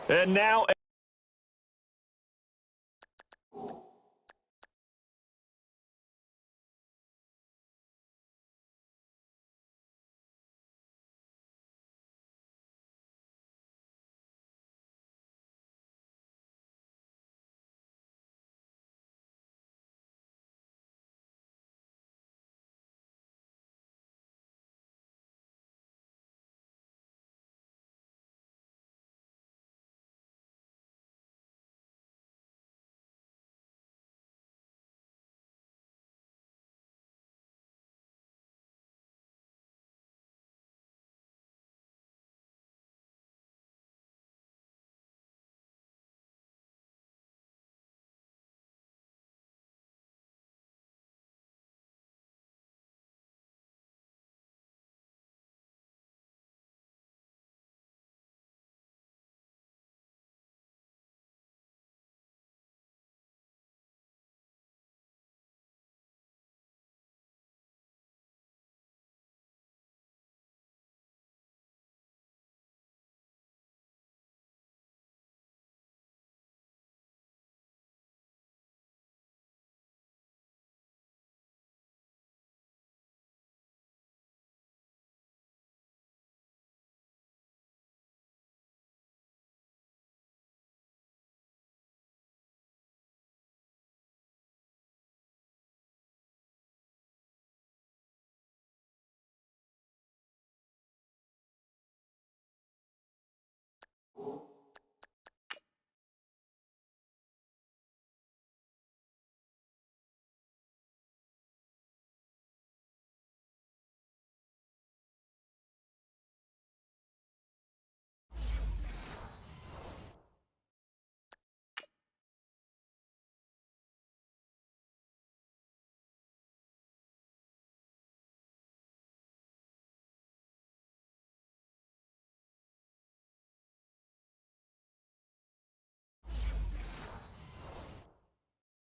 And now...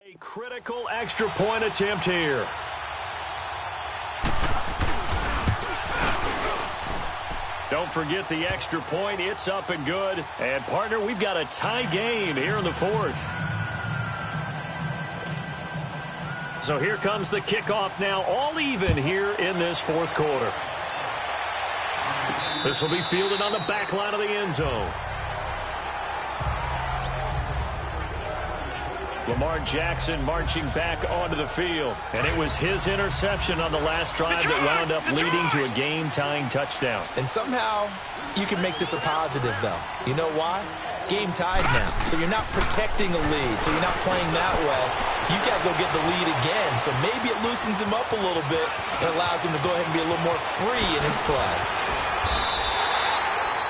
A critical extra point attempt here. Don't forget the extra point. It's up and good. And, partner, we've got a tie game here in the fourth. So here comes the kickoff now, all even here in this fourth quarter. This will be fielded on the back line of the end zone. Lamar Jackson marching back onto the field. And it was his interception on the last drive that wound up leading to a game-tying touchdown. And somehow you can make this a positive, though. You know why? Game tied now. So you're not protecting a lead. So you're not playing that way. You got to go get the lead again. So maybe it loosens him up a little bit and allows him to go ahead and be a little more free in his play.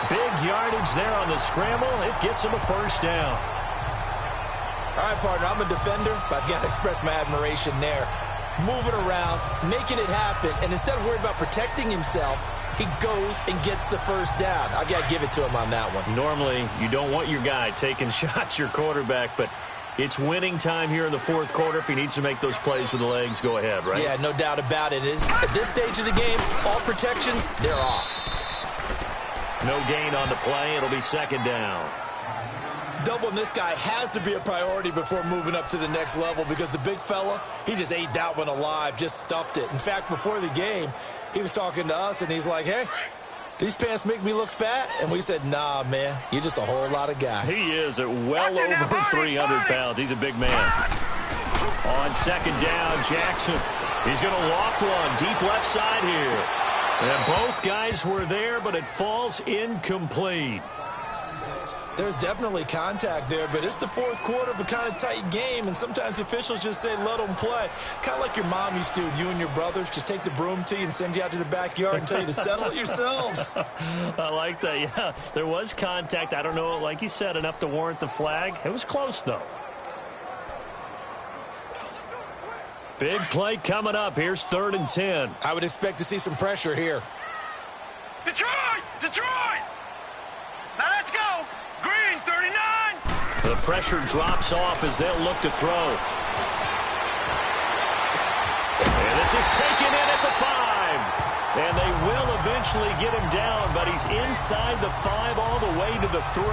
Big yardage there on the scramble. It gets him a first down. All right, partner, I'm a defender, but I've got to express my admiration there. Moving around, making it happen, and instead of worried about protecting himself, he goes and gets the first down. I've got to give it to him on that one. Normally, you don't want your guy taking shots, your quarterback, but it's winning time here in the fourth quarter. If he needs to make those plays with the legs, go ahead, right? Yeah, no doubt about it. At this stage of the game, all protections, they're off. No gain on the play. It'll be second down. Doubling this guy has to be a priority before moving up to the next level because the big fella, he just ate that one alive, just stuffed it. In fact, before the game, he was talking to us, and he's like, hey, these pants make me look fat? And we said, nah, man, you're just a whole lot of guy. He is at well over 300 pounds. He's a big man. On second down, Jackson. He's going to loft one deep left side here. And both guys were there, but it falls incomplete. There's definitely contact there, but it's the fourth quarter of a kind of tight game, and sometimes the officials just say, let them play. Kind of like your mom used to with you and your brothers. Just take the broom to you and send you out to the backyard and tell you to settle it yourselves. I like that, yeah. There was contact. I don't know, like you said, enough to warrant the flag. It was close, though. Big play coming up. Here's 3rd and 10. I would expect to see some pressure here. Detroit! Detroit! Now let's go! Green, 39! The pressure drops off as they'll look to throw. And this is taken in at the 5. And they will eventually get him down, but he's inside the 5 all the way to the 3.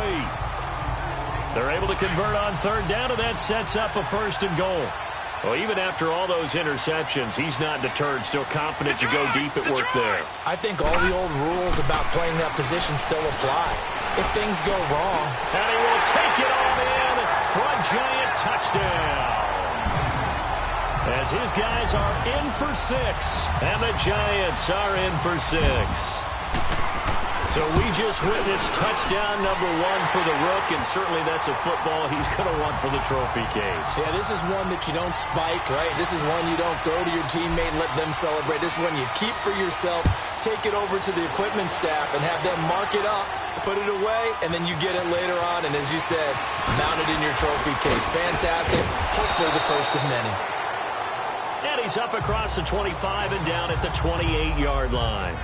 They're able to convert on third down, and that sets up a 1st and goal. Well, even after all those interceptions, he's not deterred, still confident to go deep at work there. I think all the old rules about playing that position still apply. If things go wrong. And he will take it on in for a giant touchdown. As his guys are in for 6, and the Giants are in for 6. So we just witnessed touchdown number 1 for the Rook, and certainly that's a football he's going to want for the trophy case. Yeah, this is one that you don't spike, right? This is one you don't throw to your teammate and let them celebrate. This is one you keep for yourself, take it over to the equipment staff, and have them mark it up, put it away, and then you get it later on, and as you said, mount it in your trophy case. Fantastic. Hopefully the first of many. And he's up across the 25 and down at the 28-yard line.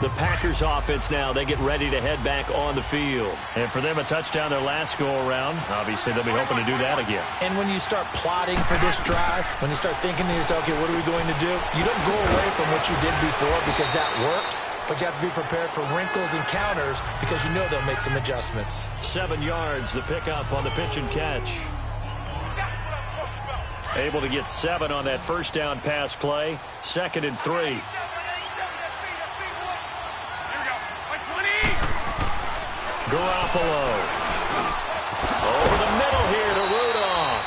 The Packers offense now, they get ready to head back on the field. And for them, a touchdown their last go-around. Obviously, they'll be hoping to do that again. And when you start plotting for this drive, when you start thinking to yourself, okay, what are we going to do? You don't go away from what you did before because that worked, but you have to be prepared for wrinkles and counters because you know they'll make some adjustments. 7 yards, the pickup on the pitch and catch. Able to get 7 on that first down pass play. 2nd and 3. Garoppolo. Over the middle here to Rudolph.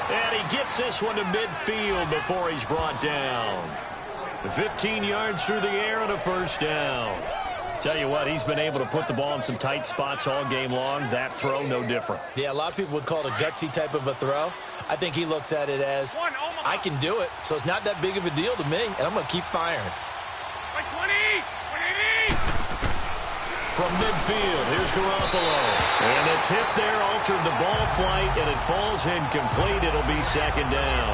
And he gets this one to midfield before he's brought down. 15 yards through the air and a 1st down. Tell you what, he's been able to put the ball in some tight spots all game long. That throw, no different. Yeah, a lot of people would call it a gutsy type of a throw. I think he looks at it as, I can do it, so it's not that big of a deal to me, and I'm going to keep firing. From midfield, here's Garoppolo. And the tip there altered the ball flight, and it falls incomplete. It'll be 2nd down.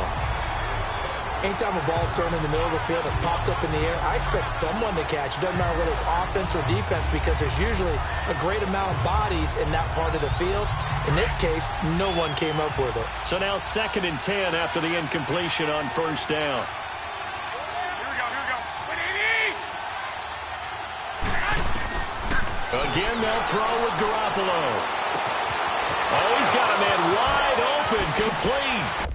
Anytime a ball's thrown in the middle of the field, it's popped up in the air, I expect someone to catch. It doesn't matter whether it's offense or defense because there's usually a great amount of bodies in that part of the field. In this case, no one came up with it. So now 2nd and 10 after the incompletion on 1st down. Again, they'll throw with Garoppolo. Oh, he's got a man wide open, complete.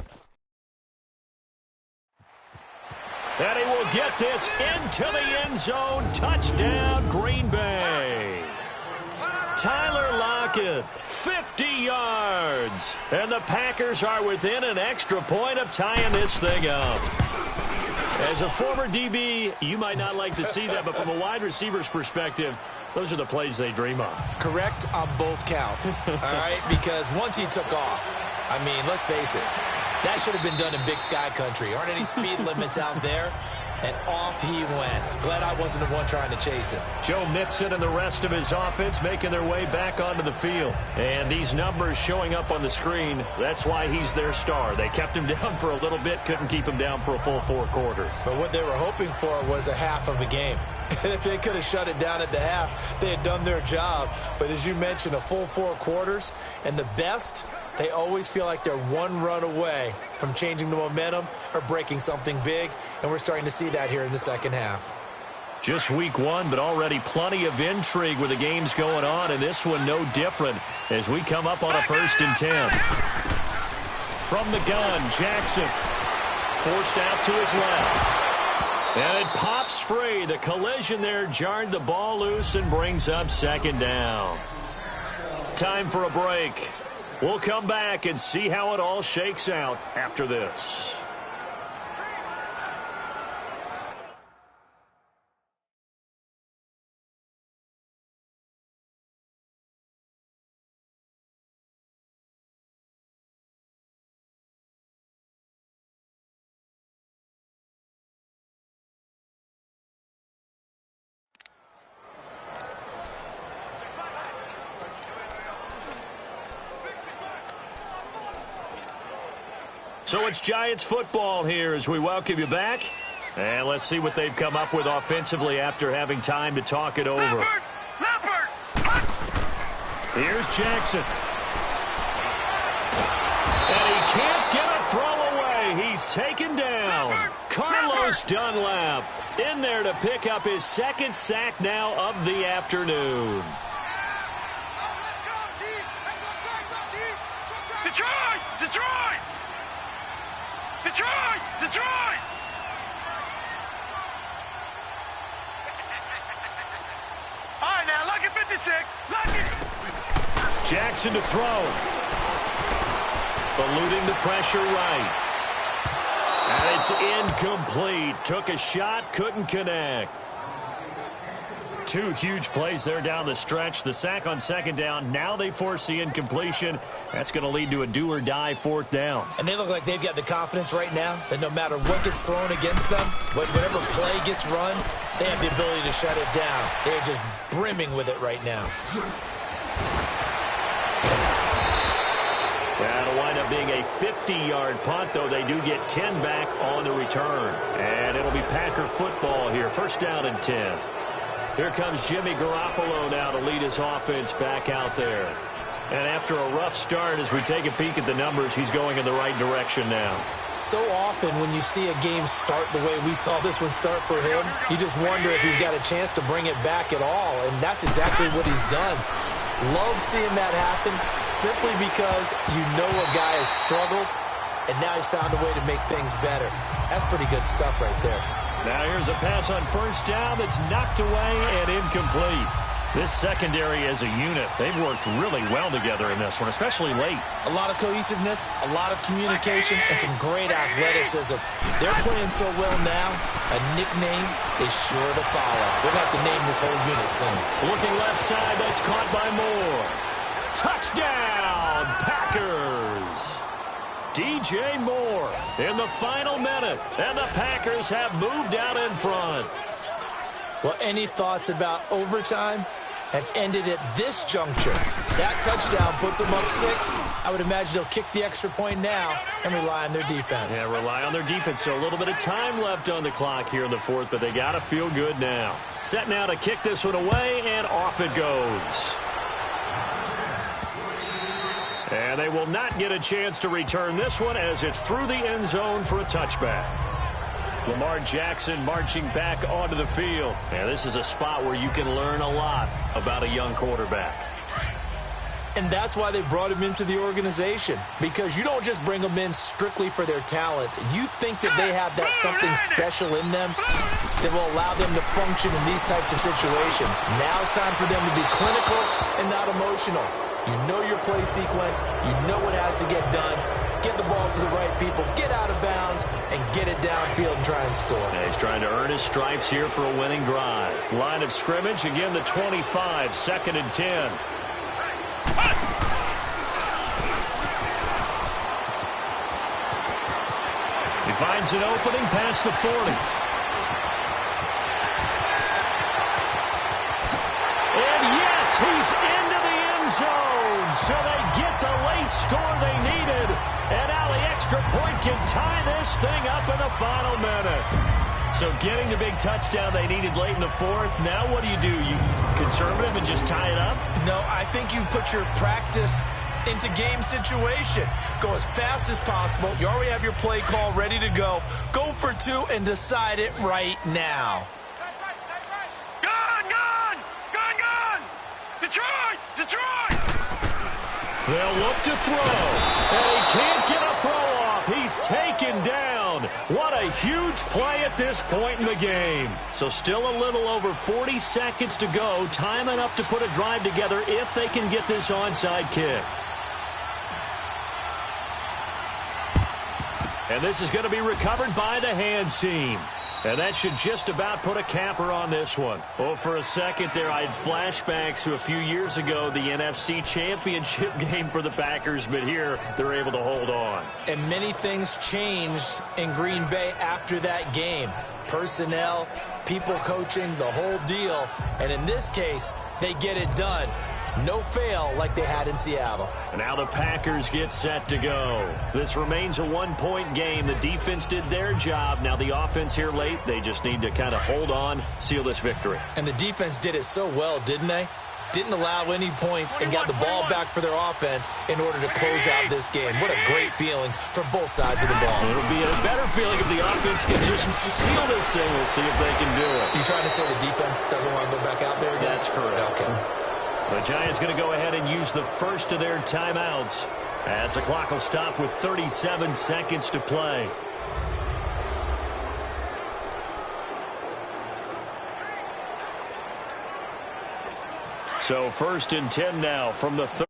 And he will get this into the end zone. Touchdown, Green Bay. Tyler Lockett, 50 yards. And the Packers are within an extra point of tying this thing up. As a former DB, you might not like to see that, but from a wide receiver's perspective, those are the plays they dream of. Correct on both counts, all right? Because once he took off, I mean, let's face it, that should have been done in Big Sky Country. Aren't any speed limits out there? And off he went. Glad I wasn't the one trying to chase him. Joe Mixon and the rest of his offense making their way back onto the field. And these numbers showing up on the screen, that's why he's their star. They kept him down for a little bit, couldn't keep him down for a full 4 quarters. But what they were hoping for was a half of a game. And if they could have shut it down at the half, they had done their job. But as you mentioned, a full 4 quarters, and the best, they always feel like they're one run away from changing the momentum or breaking something big, and we're starting to see that here in the second half. Just week 1, but already plenty of intrigue with the games going on, and this one no different as we come up on a 1st and 10. From the gun, Jackson forced out to his left. And it pops free. The collision there jarred the ball loose and brings up 2nd down. Time for a break. We'll come back and see how it all shakes out after this. So it's Giants football here as we welcome you back. And let's see what they've come up with offensively after having time to talk it over. Here's Jackson. And he can't get a throw away. He's taken down. Carlos Dunlap in there to pick up his 2nd sack now of the afternoon. Detroit! Detroit! Detroit! Detroit! All right, now, lucky 56. Lucky. Jackson to throw. Eluding the pressure right. And it's incomplete. Took a shot, couldn't connect. Two huge plays there down the stretch. The sack on second down. Now they force the incompletion. That's going to lead to a do-or-die fourth down. And they look like they've got the confidence right now that no matter what gets thrown against them, whatever play gets run, they have the ability to shut it down. They're just brimming with it right now. That'll wind up being a 50-yard punt, though they do get 10 back on the return. And it'll be Packer football here. First down and 10. Here comes Jimmy Garoppolo now to lead his offense back out there. And after a rough start, as we take a peek at the numbers, he's going in the right direction now. So often when you see a game start the way we saw this one start for him, you just wonder if he's got a chance to bring it back at all, and that's exactly what he's done. Love seeing that happen simply because you know a guy has struggled, and now he's found a way to make things better. That's pretty good stuff right there. Now here's a pass on first down that's knocked away and incomplete. This secondary as a unit, they've worked really well together in this one, especially late. A lot of cohesiveness, a lot of communication, and some great athleticism. They're playing so well now, a nickname is sure to follow. They're going to have to name this whole unit soon. Looking left side, that's caught by Moore. Touchdown, Packers! DJ Moore in the final minute, and the Packers have moved out in front. Well, any thoughts about overtime have ended at this juncture. That touchdown puts them up 6. I would imagine they'll kick the extra point now and rely on their defense. Yeah, rely on their defense. So a little bit of time left on the clock here in the fourth, but they got to feel good now. Set now to kick this one away, and off it goes. And they will not get a chance to return this one as it's through the end zone for a touchback. Lamar Jackson marching back onto the field. And this is a spot where you can learn a lot about a young quarterback. And that's why they brought him into the organization, because you don't just bring them in strictly for their talent. You think that they have that something special in them that will allow them to function in these types of situations. Now it's time for them to be clinical and not emotional. You know your play sequence. You know what has to get done. Get the ball to the right people, get out of bounds, and get it downfield and try and score. Yeah, he's trying to earn his stripes here for a winning drive. Line of scrimmage, again the 25, second and 10. He finds an opening past the 40. And yes, he's into the end zone. So they get the late score they needed. And now the extra point can tie this thing up in the final minute. So getting the big touchdown they needed late in the fourth. Now what do? You conservative and just tie it up? No, I think you put your practice into game situation. Go as fast as possible. You already have your play call ready to go. Go for 2 and decide it right now. Gun! Detroit! Detroit! They'll look to throw. And he can't get a throw off. He's taken down. What a huge play at this point in the game. So still a little over 40 seconds to go. Time enough to put a drive together if they can get this onside kick. And this is going to be recovered by the hands team. And that should just about put a capper on this one. Well, for a second there, I had flashbacks to a few years ago, the NFC Championship game for the Packers, but here they're able to hold on. And many things changed in Green Bay after that game. Personnel, people coaching, the whole deal. And in this case, they get it done. No fail like they had in Seattle. And now the Packers get set to go. This remains a one-point game. The defense did their job. Now the offense here late, they just need to kind of hold on, seal this victory. And the defense did it so well, didn't they? Didn't allow any points and got the ball back for their offense in order to close out this game. What a great feeling for both sides of the ball. It'll be a better feeling if the offense can just seal this thing. We'll see if they can do it. You trying to say the defense doesn't want to go back out there again? That's correct. Okay. The Giants going to go ahead and use the first of their timeouts As the clock will stop with 37 seconds to play. So 1st and 10 now from the